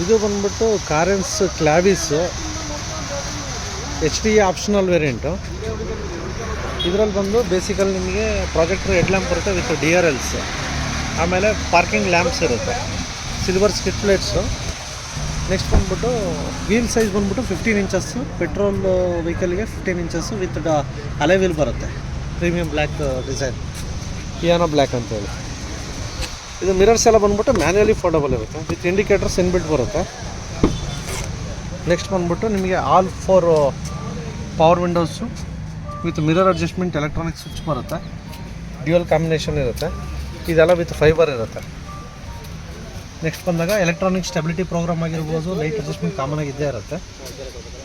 ಇದು ಬಂದ್ಬಿಟ್ಟು ಕಾರೆನ್ಸ್ ಕ್ಲಾವಿಸ್ HD optional variant. ಇದರಲ್ಲಿ ಬಂದು ಬೇಸಿಕಲಿ ನಿಮಗೆ ಪ್ರಾಜೆಕ್ಟರ್ ಹೆಡ್ ಲ್ಯಾಂಪ್ ಬರುತ್ತೆ ವಿತ್ DRLs. ಆಮೇಲೆ ಪಾರ್ಕಿಂಗ್ ಲ್ಯಾಂಪ್ಸ್ ಇರುತ್ತೆ, ಸಿಲ್ವರ್ ಸ್ಕಿಟ್ ಪ್ಲೇಟ್ಸು. ನೆಕ್ಸ್ಟ್ ಬಂದ್ಬಿಟ್ಟು ವೀಲ್ ಸೈಜ್ ಬಂದ್ಬಿಟ್ಟು 15 ಇಂಚಸ್ಸು, ಪೆಟ್ರೋಲ್ ವೆಹಿಕಲ್ಗೆ 15 ಇಂಚಸ್ಸು ವಿತ್ ಅಲೆ ವೀಲ್ ಬರುತ್ತೆ. Premium black design, piano black ಅಂತೇಳಿ. ಇದು ಮಿರರ್ಸ್ ಎಲ್ಲ ಬಂದ್ಬಿಟ್ಟು ಮ್ಯಾನ್ಯಲಿ ಫೋಲ್ಡಬಲ್ ಇರುತ್ತೆ ವಿತ್ ಇಂಡಿಕೇಟರ್ಸ್ ಇನ್ಬಿಲ್ಟ್ ಬರುತ್ತೆ. ನೆಕ್ಸ್ಟ್ ಬಂದ್ಬಿಟ್ಟು ನಿಮಗೆ all 4 power windows with mirror adjustment electronic switch ಬರುತ್ತೆ. ಡ್ಯುಯಲ್ ಕಾಂಬಿನೇಷನ್ ಇರುತ್ತೆ. ಇದೆಲ್ಲ ವಿತ್ ಫೈಬರ್ ಇರುತ್ತೆ. ನೆಕ್ಸ್ಟ್ ಬಂದಾಗ ಎಲೆಕ್ಟ್ರಾನಿಕ್ ಸ್ಟೆಬಿಲಿಟಿ ಪ್ರೋಗ್ರಾಮ್ ಆಗಿರ್ಬೋದು, ಲೈಟ್ ಅಡ್ಜಸ್ಟ್ಮೆಂಟ್ ಕಾಮನ್ ಆಗಿ ಇದ್ದೇ ಇರುತ್ತೆ.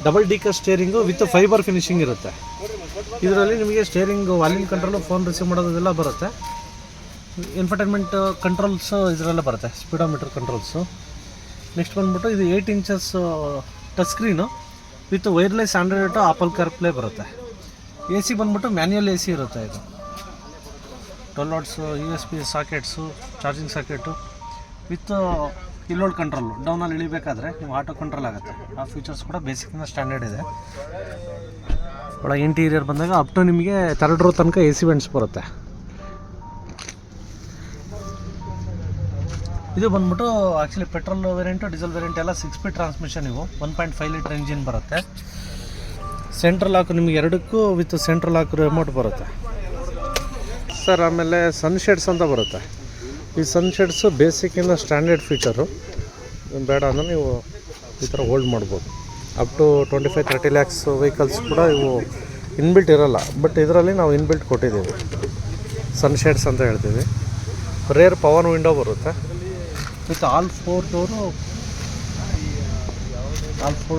Double decker steering with fibre finishing ಇರುತ್ತೆ. ಇದರಲ್ಲಿ ನಿಮಗೆ steering volume control, phone receive ಮಾಡೋದೆಲ್ಲ ಬರುತ್ತೆ. ಇನ್ಫರ್ಟೈನ್ಮೆಂಟ್ ಕಂಟ್ರೋಲ್ಸು ಇದರಲ್ಲೇ ಬರುತ್ತೆ, ಸ್ಪೀಡೋಮೀಟರ್ ಕಂಟ್ರೋಲ್ಸು. ನೆಕ್ಸ್ಟ್ ಬಂದ್ಬಿಟ್ಟು ಇದು 8 inches touch screen with wireless Android to Apple CarPlay ಬರುತ್ತೆ. AC ಬಂದ್ಬಿಟ್ಟು ಮ್ಯಾನ್ಯಲ್ AC ಇರುತ್ತೆ. ಇದು 12 watts USB sockets, charging socket with ಇಲ್ಲೋಡ್ ಕಂಟ್ರೋಲು. ಡೌನಲ್ಲಿ ಇಳಿಬೇಕಾದ್ರೆ ನೀವು ಆಟೋ ಕಂಟ್ರೋಲ್ ಆಗುತ್ತೆ. ಆ ಫೀಚರ್ಸ್ ಕೂಡ ಬೇಸಿಕ್ಕಿಂದ ಸ್ಟ್ಯಾಂಡರ್ಡ್ ಇದೆ. ಒಳಗೆ ಇಂಟೀರಿಯರ್ ಬಂದಾಗ ಅಪ್ ಟು ನಿಮಗೆ 3 ರೋ ತನಕ AC ವೆಂಟ್ಸ್ ಬರುತ್ತೆ. ಇದು ಬಂದ್ಬಿಟ್ಟು actually petrol variant, diesel variant ಎಲ್ಲ 6 ಸ್ಪೀಡ್ ಟ್ರಾನ್ಸ್ಮಿಷನ್. ಇವು 1.5 ಲೀಟರ್ ಇಂಜಿನ್ ಬರುತ್ತೆ. ಸೆಂಟ್ರಲ್ ಲಾಕ್ ನಿಮಗೆ ಎರಡಕ್ಕೂ ವಿತ್ ಸೆಂಟ್ರಲ್ ಲಾಕ್ ರಿಮೋಟ್ ಬರುತ್ತೆ ಸರ್. ಆಮೇಲೆ ಸನ್ಶೇಡ್ಸ್ ಅಂತ ಬರುತ್ತೆ. ಈ ಸನ್ಶೇಡ್ಸು ಬೇಸಿಕ್ಕಿಂದ ಸ್ಟ್ಯಾಂಡರ್ಡ್ ಫೀಚರು. ಬೇಡ ಅಂದರೆ ನೀವು ಈ ಥರ ಹೋಲ್ಡ್ ಮಾಡ್ಬೋದು. ಅಪ್ ಟು 25-30 ಲ್ಯಾಕ್ಸ್ ವೆಹಿಕಲ್ಸ್ ಕೂಡ ಇವು ಇನ್ಬಿಲ್ಟ್ ಇರೋಲ್ಲ, ಬಟ್ ಇದರಲ್ಲಿ ನಾವು ಇನ್ಬಿಲ್ಟ್ ಕೊಟ್ಟಿದ್ದೀವಿ. ಸನ್ಶೇಡ್ಸ್ ಅಂತ ಹೇಳ್ತೀವಿ. ರೇರ್ ಪವರ್ ವಿಂಡೋ ಬರುತ್ತೆ ವಿತ್ ಆಲ್ 4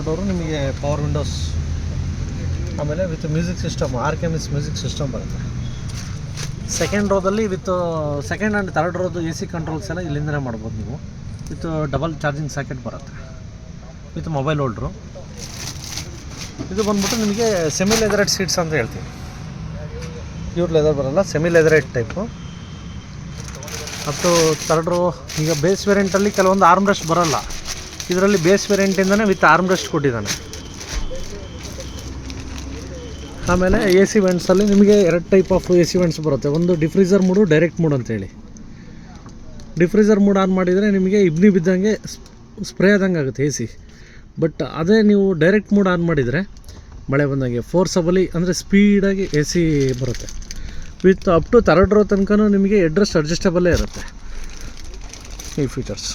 ಡೋರು ನಿಮಗೆ ಪವರ್ ವಿಂಡೋಸ್. ಆಮೇಲೆ with music system, RKMS music system ಬರುತ್ತೆ. ಸೆಕೆಂಡ್ ರೋದಲ್ಲಿ ವಿತ್ ಸೆಕೆಂಡ್ ಆ್ಯಂಡ್ 3rd ರೋದು AC ಕಂಟ್ರೋಲ್ಸ್ ಎಲ್ಲ ಇಲ್ಲಿಂದಲೇ ಮಾಡ್ಬೋದು ನೀವು. ವಿತ್ ಡಬಲ್ ಚಾರ್ಜಿಂಗ್ ಸಾಕೆಟ್ ಬರುತ್ತೆ ವಿತ್ ಮೊಬೈಲ್ ಹೋಲ್ಡ್ರು. ಇದು ಬಂದ್ಬಿಟ್ಟು ನಿಮಗೆ ಸೆಮಿ ಲೆದರೆಡ್ ಸೀಟ್ಸ್ ಅಂತ ಹೇಳ್ತೀವಿ. ಪ್ಯೂರ್ ಲೆದರ್ ಬರೋಲ್ಲ, semi leathered type. Up to 3rd row. ಈಗ ಬೇಸ್ ವೇರಿಯಂಟಲ್ಲಿ ಕೆಲವೊಂದು ಆರ್ಮ್ ರೆಸ್ಟ್ ಬರೋಲ್ಲ. ಇದರಲ್ಲಿ ಬೇಸ್ ವೇರಿಯಂಟಿಂದನೇ ವಿತ್ ಆರ್ಮ್ ರೆಸ್ಟ್ ಕೊಟ್ಟಿದ್ದಾನೆ. ಆಮೇಲೆ AC ವೆಂಟ್ಸಲ್ಲಿ ನಿಮಗೆ 2 ಟೈಪ್ ಆಫ್ AC ವೆಂಟ್ಸ್ ಬರುತ್ತೆ. ಒಂದು ಡಿಫ್ರೀಸರ್ ಮೂಡು, ಡೈರೆಕ್ಟ್ ಮೂಡ್ ಅಂತೇಳಿ. ಡಿಫ್ರೀಸರ್ ಮೂಡ್ ಆನ್ ಮಾಡಿದರೆ ನಿಮಗೆ ಇಬ್ನಿ ಬಿದ್ದಂಗೆ ಸ್ಪ್ರೇ ಆದಂಗೆ ಆಗುತ್ತೆ AC. ಬಟ್ ಅದೇ ನೀವು ಡೈರೆಕ್ಟ್ ಮೂಡ್ ಆನ್ ಮಾಡಿದರೆ ಮಳೆ ಬಂದಂಗೆ ಫೋರ್ಸಬಲಿ ಅಂದರೆ ಸ್ಪೀಡಾಗಿ AC ಬರುತ್ತೆ. With up to 3rd rho ತನಕ ನಿಮಗೆ ಹೆಡ್ರೆಸ್ಟ್ ಅಡ್ಜಸ್ಟಬಲ್ಲೇ ಇರುತ್ತೆ ಈ ಫೀಚರ್ಸ್.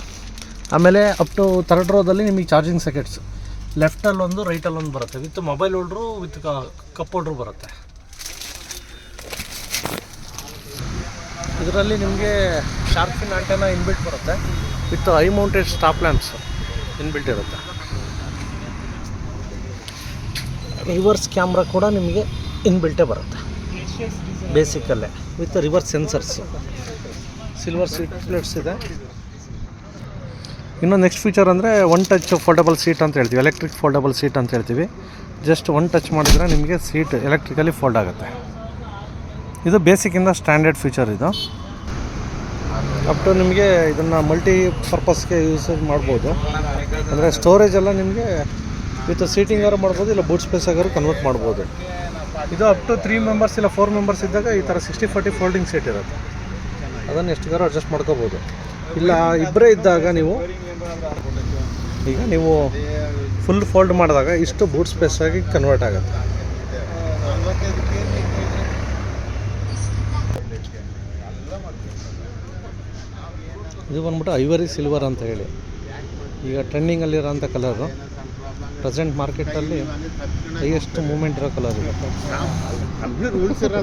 ಆಮೇಲೆ ಅಪ್ ಟು 3rd ರೋದಲ್ಲಿ ನಿಮಗೆ ಚಾರ್ಜಿಂಗ್ ಸಾಕೆಟ್ಸ್ ಲೆಫ್ಟಲ್ಲೊಂದು, ರೈಟಲ್ಲೊಂದು ಬರುತ್ತೆ. With mobile holder with cup holder ಬರುತ್ತೆ. ಇದರಲ್ಲಿ ನಿಮಗೆ ಶಾರ್ಕ್ ಫಿನ್ ಆಂಟೆನಾ ಇನ್ಬಿಲ್ಟ್ ಬರುತ್ತೆ with high mounted stop lamps inbuilt ಇರುತ್ತೆ. ರಿವರ್ಸ್ ಕ್ಯಾಮ್ರಾ ಕೂಡ ನಿಮಗೆ ಇನ್ಬಿಲ್ಟೇ ಬರುತ್ತೆ ಬೇಸಿಕಲ್ಲೇ with reverse sensors. Silver seat plates ಇದೆ. ಇನ್ನೊಂದು ನೆಕ್ಸ್ಟ್ ಫೀಚರ್ ಅಂದರೆ 1 ಟಚ್ ಫೋಲ್ಡಬಲ್ ಸೀಟ್ ಅಂತ ಹೇಳ್ತೀವಿ, ಎಲೆಕ್ಟ್ರಿಕ್ ಫೋಲ್ಡಬಲ್ ಸೀಟ್ ಅಂತ ಹೇಳ್ತೀವಿ. ಜಸ್ಟ್ 1 ಟಚ್ ಮಾಡಿದರೆ ನಿಮಗೆ ಸೀಟ್ ಎಲೆಕ್ಟ್ರಿಕಲಿ ಫೋಲ್ಡ್ ಆಗುತ್ತೆ. ಇದು ಬೇಸಿಕ್ಕಿಂದ ಸ್ಟ್ಯಾಂಡರ್ಡ್ ಫೀಚರ್. ಇದು ಅಪ್ ಟು ನಿಮಗೆ ಇದನ್ನು ಮಲ್ಟಿ ಪರ್ಪಸ್ಗೆ ಯೂಸೇಜ್ ಮಾಡ್ಬೋದು. ಅಂದರೆ ಸ್ಟೋರೇಜ್ ಎಲ್ಲ ನಿಮಗೆ ವಿತ್ ಸೀಟಿಂಗ್ ಆರು ಮಾಡ್ಬೋದು, ಇಲ್ಲ ಬೂಟ್ ಸ್ಪೇಸ್ ಆಗಾರು ಕನ್ವರ್ಟ್ ಮಾಡ್ಬೋದು. ಇದು ಅಪ್ ಟು 3 ಮೆಂಬರ್ಸ್ ಇಲ್ಲ 4 ಮೆಂಬರ್ಸ್ ಇದ್ದಾಗ ಈ ಥರ 60-40 ಫೋಲ್ಡಿಂಗ್ ಸೀಟ್ ಇರುತ್ತೆ. ಅದನ್ನು ಎಷ್ಟಿಗಾರು ಅಡ್ಜಸ್ಟ್ ಮಾಡ್ಕೋಬೋದು. ಇಲ್ಲ ಇಬ್ಬರೇ ಇದ್ದಾಗ ನೀವು ಫುಲ್ ಫೋಲ್ಡ್ ಮಾಡಿದಾಗ ಇಷ್ಟು ಬೂಟ್ ಸ್ಪೇಸ್ ಆಗಿ ಕನ್ವರ್ಟ್ ಆಗುತ್ತೆ. ಇದು ಬಂದ್ಬಿಟ್ಟು ಐವರಿ ಸಿಲ್ವರ್ ಅಂತ ಹೇಳಿ ಈಗ ಟ್ರೆಂಡಿಂಗಲ್ಲಿರೋಂಥ ಕಲರು. ಪ್ರೆಸೆಂಟ್ ಮಾರ್ಕೆಟಲ್ಲಿ ಹೈಯೆಸ್ಟ್ ಮೂವ್ಮೆಂಟ್ ಇರೋ ಕಲರ್ ಇದೆ.